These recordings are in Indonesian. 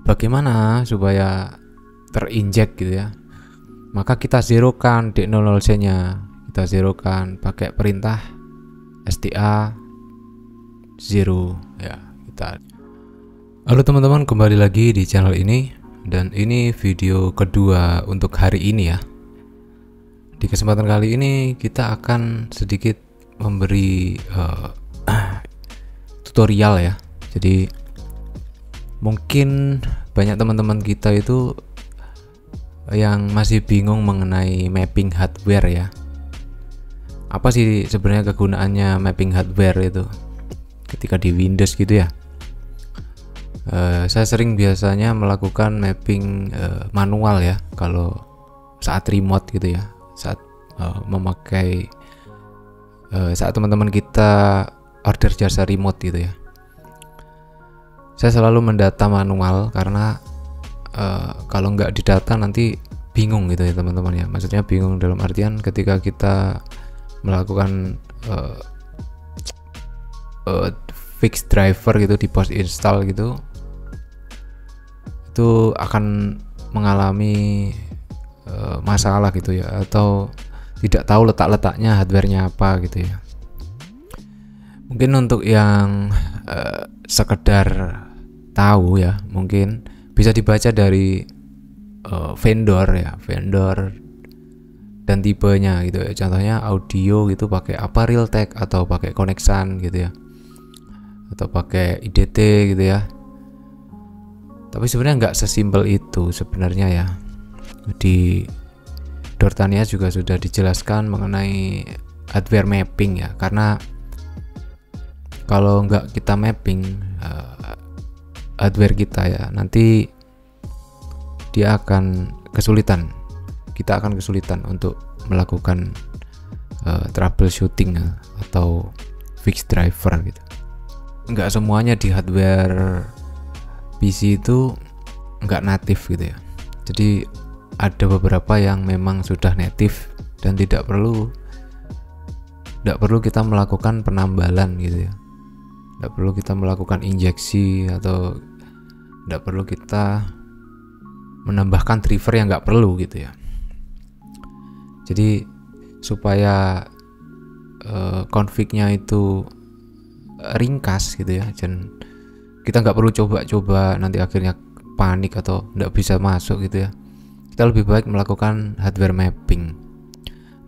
bagaimana supaya terinjek gitu ya, maka kita zerokan D00C nya, kita zerokan pakai perintah STA 0 ya. Halo teman-teman, kembali lagi di channel ini, dan ini video kedua untuk hari ini ya. Di kesempatan kali ini kita akan sedikit memberi tutorial ya. Jadi mungkin banyak teman-teman kita itu yang masih bingung mengenai mapping hardware ya. Apa sih sebenarnya kegunaannya mapping hardware itu ketika di Windows gitu ya? Saya sering biasanya melakukan mapping manual ya kalau saat remote gitu ya, saat memakai saat teman-teman kita order jasa remote gitu ya. Saya selalu mendata manual karena kalau nggak didata nanti bingung gitu ya teman-teman ya. Maksudnya bingung dalam artian ketika kita melakukan fix driver gitu di post install gitu, itu akan mengalami masalah gitu ya, atau tidak tahu letak-letaknya hardwarenya apa gitu ya. Mungkin untuk yang sekedar tahu ya, mungkin bisa dibaca dari vendor ya, vendor dan tipenya gitu ya. Contohnya audio gitu pakai apa, Realtek atau pakai Conexan gitu ya, atau pakai IDT gitu ya. Tapi sebenarnya nggak sesimpel itu sebenarnya ya. Di Dortania juga sudah dijelaskan mengenai hardware mapping ya, karena kalau nggak kita mapping hardware kita ya, nanti dia akan kesulitan. Kita akan kesulitan untuk melakukan troubleshooting atau fix driver gitu. Nggak semuanya di hardware PC itu nggak natif gitu ya. Jadi ada beberapa yang memang sudah native dan tidak perlu kita melakukan penambalan gitu ya. Tidak perlu kita melakukan injeksi, atau tidak perlu kita menambahkan driver yang nggak perlu gitu ya. Jadi supaya config-nya itu ringkas gitu ya, dan kita nggak perlu coba-coba nanti akhirnya panik atau nggak bisa masuk gitu ya, kita lebih baik melakukan hardware mapping.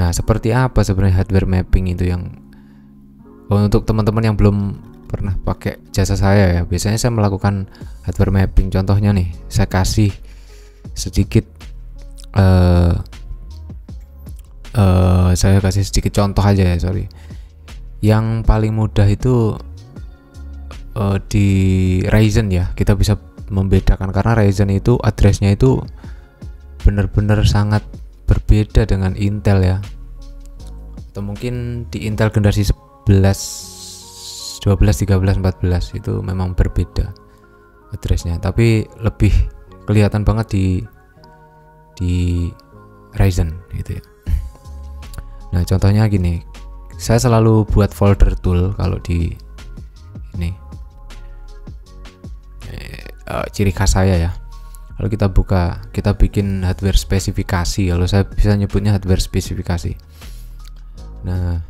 Nah, seperti apa sebenarnya hardware mapping itu? Yang untuk teman-teman yang belum pernah pakai jasa saya ya, biasanya saya melakukan hardware mapping. Contohnya nih, saya kasih sedikit saya kasih sedikit contoh aja ya, sorry. Yang paling mudah itu di Ryzen ya, kita bisa membedakan karena Ryzen itu addressnya itu benar-benar sangat berbeda dengan Intel ya, atau mungkin di Intel generasi 11, 12, 13, 14 itu memang berbeda addressnya, tapi lebih kelihatan banget di Ryzen gitu ya. Nah, contohnya gini, saya selalu buat folder tool kalau di ini ciri khas saya ya. Kalau kita buka, kita bikin hardware spesifikasi, kalau saya bisa nyebutnya hardware spesifikasi. Nah,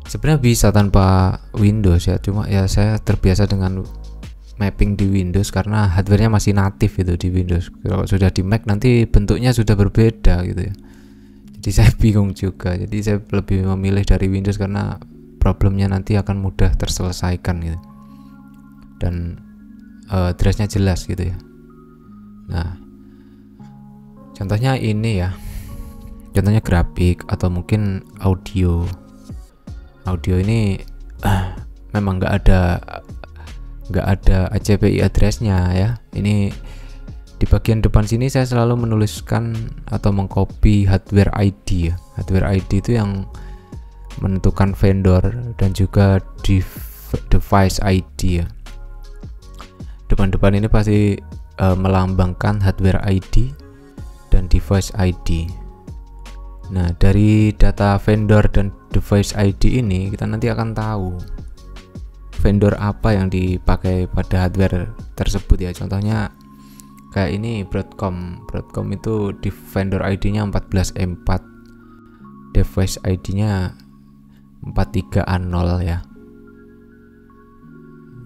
sebenarnya bisa tanpa Windows ya, cuma ya saya terbiasa dengan mapping di Windows karena hardwarenya masih natif itu di Windows. Kalau sudah di Mac nanti bentuknya sudah berbeda gitu ya. Jadi saya bingung juga. Jadi saya lebih memilih dari Windows karena problemnya nanti akan mudah terselesaikan gitu, dan addressnya jelas gitu ya. Nah, contohnya ini ya, contohnya grafik atau mungkin audio ini memang nggak ada ACPI addressnya ya. Ini di bagian depan sini saya selalu menuliskan atau mengcopy hardware ID ya. Hardware ID itu yang menentukan vendor dan juga device ID ya. Depan-depan ini pasti melambangkan hardware ID dan device ID. Nah, dari data vendor dan device ID ini kita nanti akan tahu vendor apa yang dipakai pada hardware tersebut ya. Contohnya kayak ini Broadcom itu di vendor ID-nya 14E4, device ID-nya 43A0 ya.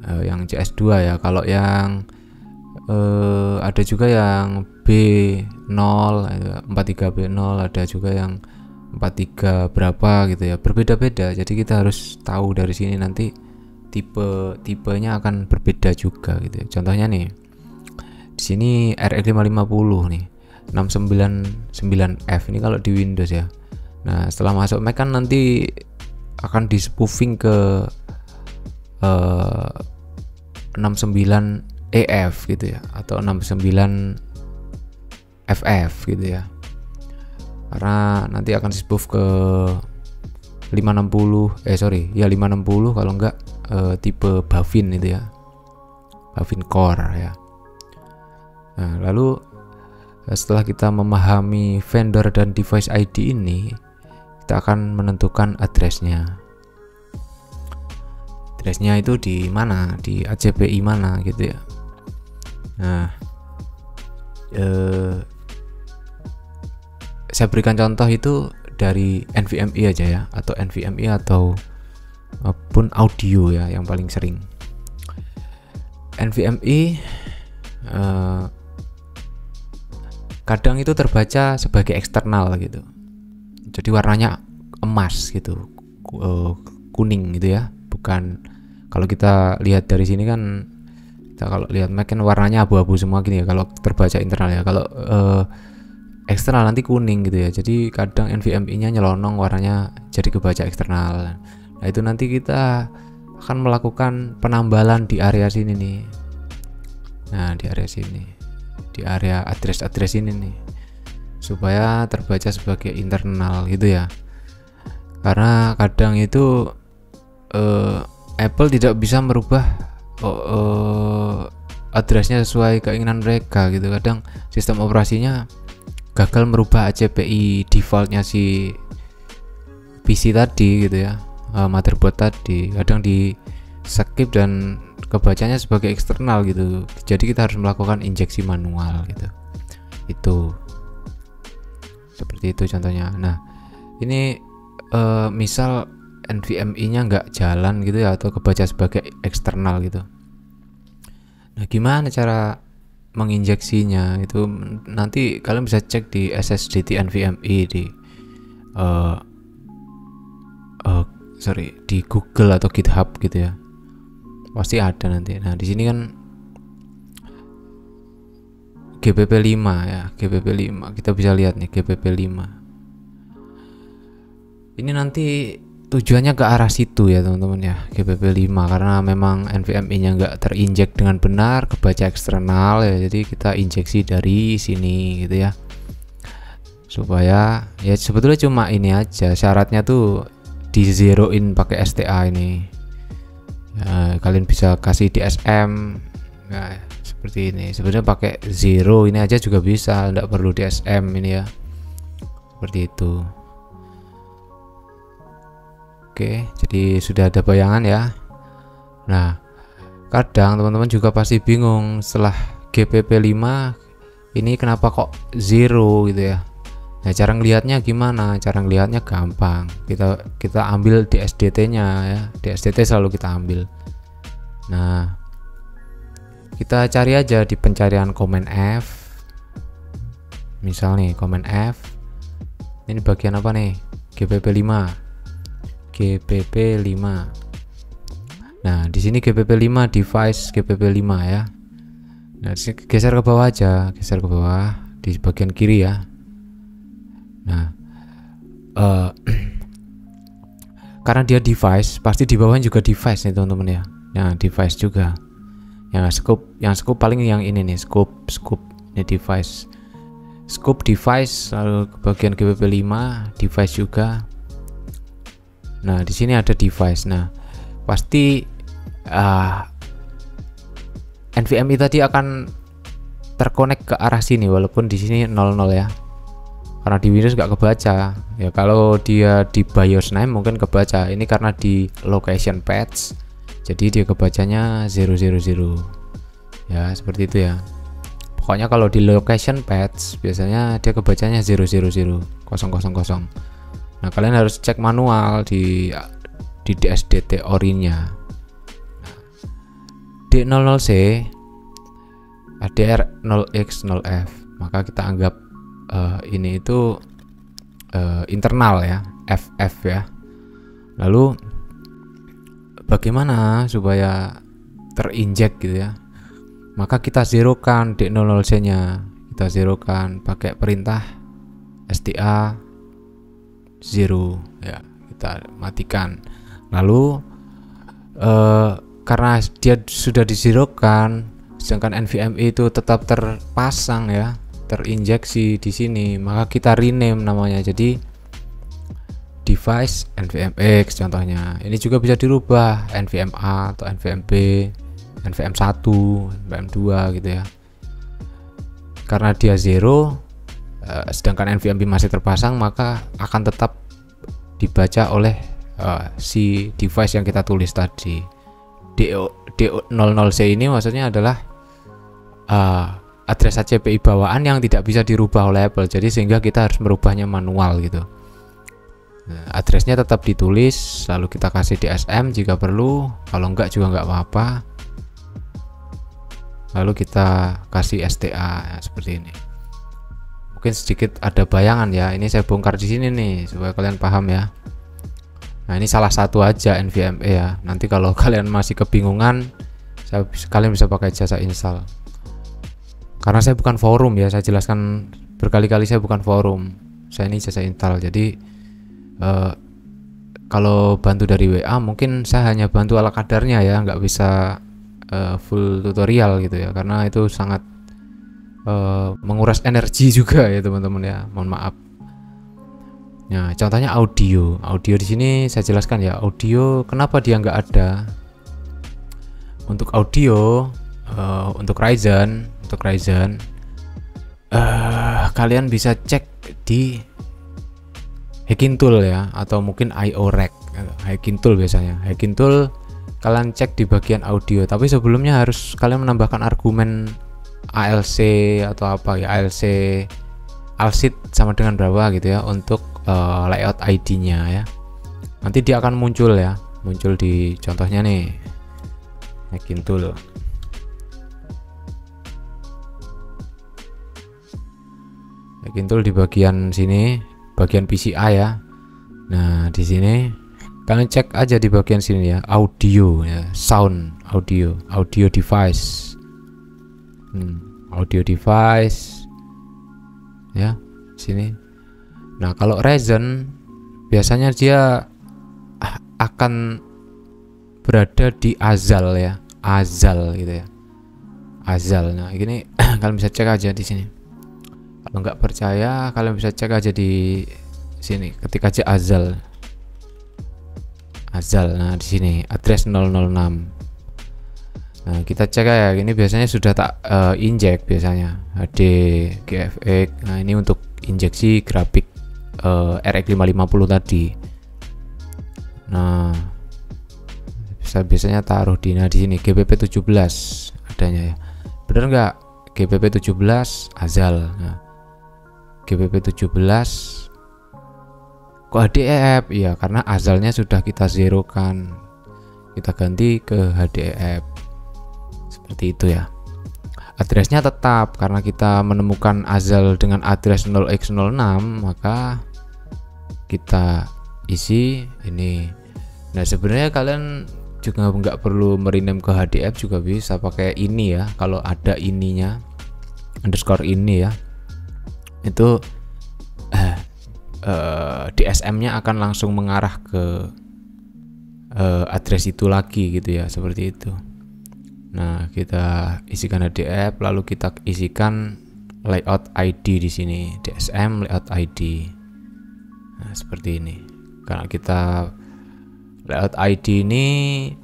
Yang CS2 ya. Kalau yang ada juga yang B0, 43B0, ada juga yang 43 berapa gitu ya. Berbeda-beda. Jadi kita harus tahu dari sini nanti tipenya akan berbeda juga gitu ya. Contohnya nih, di sini RX 550 nih, 699F ini kalau di Windows ya. Nah, setelah masuk Mac kan nanti akan di spoofing ke 69EF gitu ya, atau 69FF gitu ya. Karena nanti akan di spoof ke 560 kalau enggak tipe Bavin itu ya, Bavin Core ya. Nah, lalu setelah kita memahami vendor dan device ID ini, kita akan menentukan addressnya. Addressnya itu di mana, di ACPI mana gitu ya. Nah, saya berikan contoh itu dari NVMe aja ya, atau NVMe atau pun audio ya yang paling sering. NVMe kadang itu terbaca sebagai eksternal gitu, jadi warnanya emas gitu, kuning gitu ya, bukan kalau kita lihat dari sini kan, kita kalau lihat Mac kan warnanya abu-abu semua gini ya kalau terbaca internal ya. Kalau eksternal nanti kuning gitu ya. Jadi kadang NVMe-nya nyelonong warnanya jadi kebaca eksternal. Nah, itu nanti kita akan melakukan penambalan di area sini nih. Nah, di area sini, di area address ini nih, supaya terbaca sebagai internal gitu ya. Karena kadang itu Apple tidak bisa merubah addressnya sesuai keinginan mereka gitu. Kadang sistem operasinya gagal merubah ACPI defaultnya si PC tadi gitu ya, motherboard tadi. Kadang di skip dan kebacanya sebagai eksternal gitu. Jadi kita harus melakukan injeksi manual gitu. Itu seperti itu contohnya. Nah, ini misal NVMe-nya nggak jalan gitu ya, atau kebaca sebagai eksternal gitu. Nah, gimana cara menginjeksinya? Itu nanti kalian bisa cek di SSDT NVMe di Google atau GitHub gitu ya. Pasti ada nanti. Nah, di sini kan GBP5 ya, GBP5. Kita bisa lihat nih GBP5. Ini nanti tujuannya ke arah situ ya teman-teman ya, GBP5, karena memang NVMe-nya nggak terinjek dengan benar, kebaca eksternal ya. Jadi kita injeksi dari sini gitu ya, supaya ya sebetulnya cuma ini aja, syaratnya tuh di zeroin pakai STA ini ya. Kalian bisa kasih DSM ya, seperti ini. Sebenarnya pakai zero ini aja juga bisa, nggak perlu DSM ini ya, seperti itu. Oke, jadi sudah ada bayangan ya. Nah, kadang teman-teman juga pasti bingung setelah GBP5 ini kenapa kok zero gitu ya. Nah, cara ngelihatnya gimana? Cara ngelihatnya gampang. Kita ambil di SDT-nya ya. Di SDT selalu kita ambil. Nah, kita cari aja di pencarian Command F. Misal nih Command F. Ini bagian apa nih? GBP5. Nah, di sini GBP5 device GBP5 ya. Nah, geser ke bawah aja, geser ke bawah di bagian kiri ya. Nah, karena dia device, pasti di bawahnya juga device nih teman-teman ya. Nah, device juga. Yang scope paling yang ini nih, scope ini device. Scope device, lalu ke bagian GBP5 device juga. Nah, di sini ada device. Nah, pasti NVMe tadi akan terkonek ke arah sini, walaupun di sini 00 ya. Karena di Windows nggak kebaca. Ya kalau dia di BIOS mungkin kebaca. Ini karena di location patch Jadi dia kebacanya 000 ya, seperti itu ya. Pokoknya kalau di location patch biasanya dia kebacanya 000 000. Nah, kalian harus cek manual di DSDT orinya. D00C ADR 0x 0f, maka kita anggap ini itu internal ya, FF ya. Lalu bagaimana supaya terinjek gitu ya? Maka kita zerokan D00C nya, kita zerokan pakai perintah STA 0 ya, kita matikan. Lalu karena dia sudah dizerokan, sedangkan NVMe itu tetap terpasang ya, terinjeksi di sini, maka kita rename namanya jadi device NVMe contohnya. Ini juga bisa dirubah NVMe atau NVMe, NVM1, NVM2 gitu ya. Karena dia 0, sedangkan NVMe masih terpasang, maka akan tetap dibaca oleh si device yang kita tulis tadi. D00C ini maksudnya adalah address HCPI bawaan yang tidak bisa dirubah oleh Apple, jadi sehingga kita harus merubahnya manual gitu. Nah, addressnya tetap ditulis, lalu kita kasih DSM jika perlu, kalau enggak juga enggak apa-apa. Lalu kita kasih STA ya, seperti ini. Mungkin sedikit ada bayangan ya, ini saya bongkar di sini nih supaya kalian paham ya. Nah, ini salah satu aja NVMe ya. Nanti kalau kalian masih kebingungan, kalian bisa pakai jasa install. Karena saya bukan forum ya, saya jelaskan berkali-kali, saya bukan forum, saya ini jasa install. Jadi kalau bantu dari WA mungkin saya hanya bantu ala kadarnya ya, nggak bisa full tutorial gitu ya, karena itu sangat menguras energi juga ya teman-teman ya, mohon maaf. Nah, contohnya audio di sini saya jelaskan ya, audio kenapa dia nggak ada. Untuk audio untuk Ryzen kalian bisa cek di Hacking Tool ya, atau mungkin IO Rack. Hacking Tool biasanya, Hacking Tool kalian cek di bagian audio, tapi sebelumnya harus kalian menambahkan argumen ALC atau apa ya, ALC ALSID sama dengan berapa gitu ya untuk layout ID-nya ya. Nanti dia akan muncul ya, muncul di contohnya nih Hacking Tool. Hacking Tool di bagian sini, bagian PCI ya. Nah, di sini kalian cek aja di bagian sini ya, audio ya, sound, audio device. Audio device ya, sini. Nah, kalau Ryzen biasanya dia akan berada di Azal ya, Azal gitu ya, Azal. Nah, ini kalian bisa cek aja di sini. Kalau nggak percaya, kalian bisa cek aja di sini, ketik aja Azal. Nah, di sini address 006. Nah, kita cek ya, ini biasanya sudah tak injek biasanya HD, GFX. Nah, ini untuk injeksi grafik RX 550 tadi. Nah, biasanya taruh di sini GBP 17 adanya ya. Bener nggak? GBP 17 Azal. Nah, GBP 17 kok HDEF? Iya, karena Azalnya sudah kita zerokan, kita ganti ke HDEF. Seperti itu ya. Addressnya tetap, karena kita menemukan Azal dengan address 0x06, maka kita isi ini. Nah, sebenarnya kalian juga nggak perlu merename ke HDF, juga bisa pakai ini ya, kalau ada ininya, underscore ini ya, itu DSM-nya akan langsung mengarah ke address itu lagi gitu ya, seperti itu. Nah, kita isikan HDF, lalu kita isikan layout ID di sini, DSM layout ID. Nah, seperti ini. Karena kita layout ID ini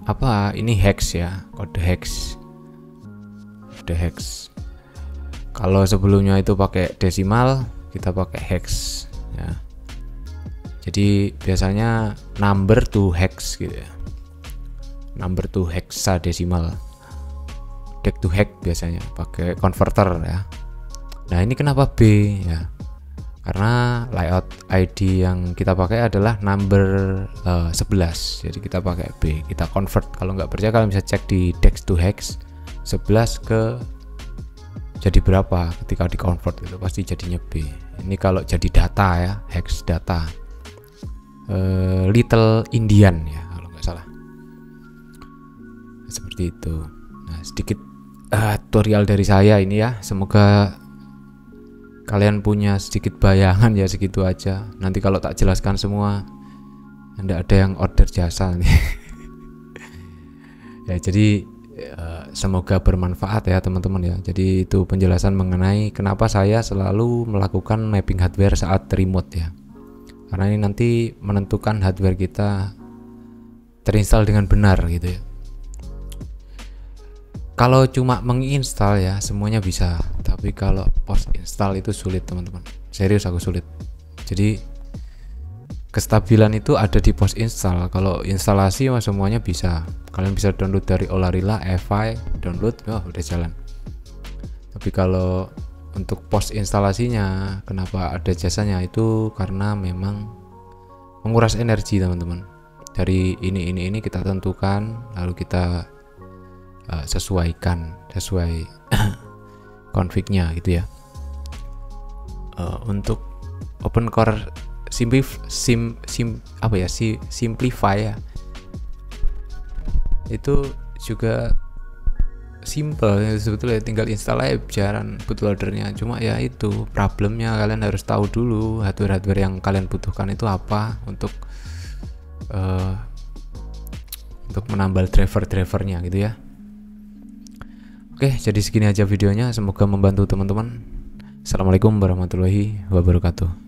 apa? Ini hex ya, kode hex. Kode hex. Kalau sebelumnya itu pakai desimal, kita pakai hex ya. Jadi biasanya number to hex gitu ya. number to hexadecimal, deck to hex biasanya pakai converter ya. Nah ini kenapa B ya, karena layout ID yang kita pakai adalah number 11, jadi kita pakai B, kita convert. Kalau nggak percaya kalian bisa cek di deck to hex 11 ke jadi berapa ketika di convert, itu pasti jadinya B. Ini kalau jadi data ya, hex data, Little Indian ya kalau nggak salah, seperti itu. Nah sedikit tutorial dari saya ini ya, semoga kalian punya sedikit bayangan ya, segitu aja. Nanti kalau tak jelaskan semua, Anda ada yang order jasa nih. Ya jadi semoga bermanfaat ya teman-teman ya. Jadi itu penjelasan mengenai kenapa saya selalu melakukan mapping hardware saat remote ya, karena ini nanti menentukan hardware kita terinstall dengan benar gitu ya. Kalau cuma menginstal ya semuanya bisa, tapi kalau post install itu sulit teman-teman, serius aku sulit. Jadi kestabilan itu ada di post install. Kalau instalasi mah semuanya bisa, kalian bisa download dari Olarilla, EFI, download, udah jalan. Tapi kalau untuk post instalasinya, kenapa ada jasanya, itu karena memang menguras energi teman-teman. Dari ini kita tentukan, lalu kita sesuaikan sesuai config-nya gitu ya. Untuk open core simplify ya, itu juga simple sebetulnya, tinggal install aja jalan bootloadernya. Cuma ya itu problemnya, kalian harus tahu dulu hardware yang kalian butuhkan itu apa untuk menambal drivernya gitu ya. Oke, jadi segini aja videonya, semoga membantu teman-teman. Assalamualaikum warahmatullahi wabarakatuh.